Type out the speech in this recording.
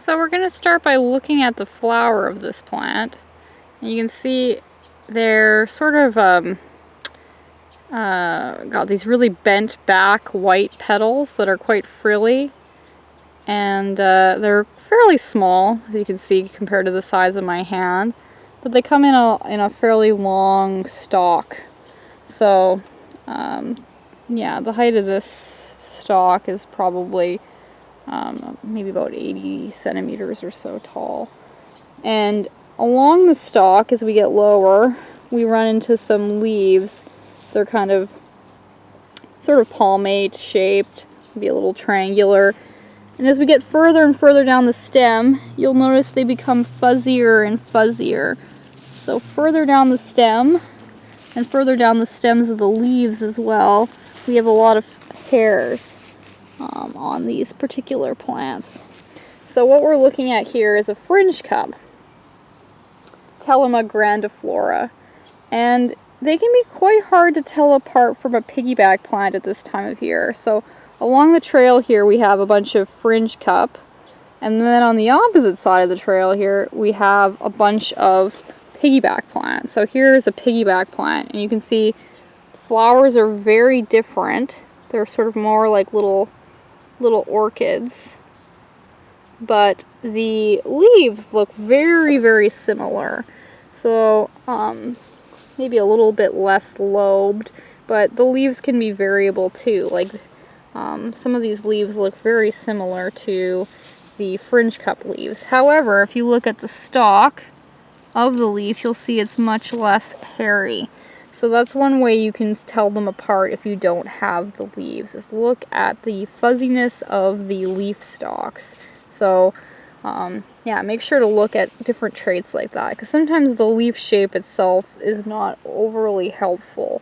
So we're going to start by looking at the flower of this plant. And you can see they're sort of got these really bent back white petals that are quite frilly. And they're fairly small, as you can see, compared to the size of my hand. But they come in a fairly long stalk. So, yeah, the height of this stalk is probably maybe about 80 centimeters or so tall. And along the stalk, as we get lower, we run into some leaves. They're kind of sort of palmate shaped, maybe a little triangular. And as we get further and further down the stem, you'll notice they become fuzzier and fuzzier. So further down the stem, and further down the stems of the leaves as well, we have a lot of hairs on these particular plants. So what we're looking at here is a Fringecup, Tellima grandiflora, and they can be quite hard to tell apart from a piggyback plant at this time of year. So along the trail here we have a bunch of Fringecup, and then on the opposite side of the trail here we have a bunch of piggyback plants. So here's a piggyback plant, and you can see the flowers are very different. They're sort of more like little orchids, but the leaves look very, very similar. So maybe a little bit less lobed, but the leaves can be variable too. Like some of these leaves look very similar to the Fringecup leaves. However, if you look at the stalk of the leaf, you'll see it's much less hairy. So that's one way you can tell them apart if you don't have the leaves, is look at the fuzziness of the leaf stalks. So yeah, make sure to look at different traits like that, because sometimes the leaf shape itself is not overly helpful.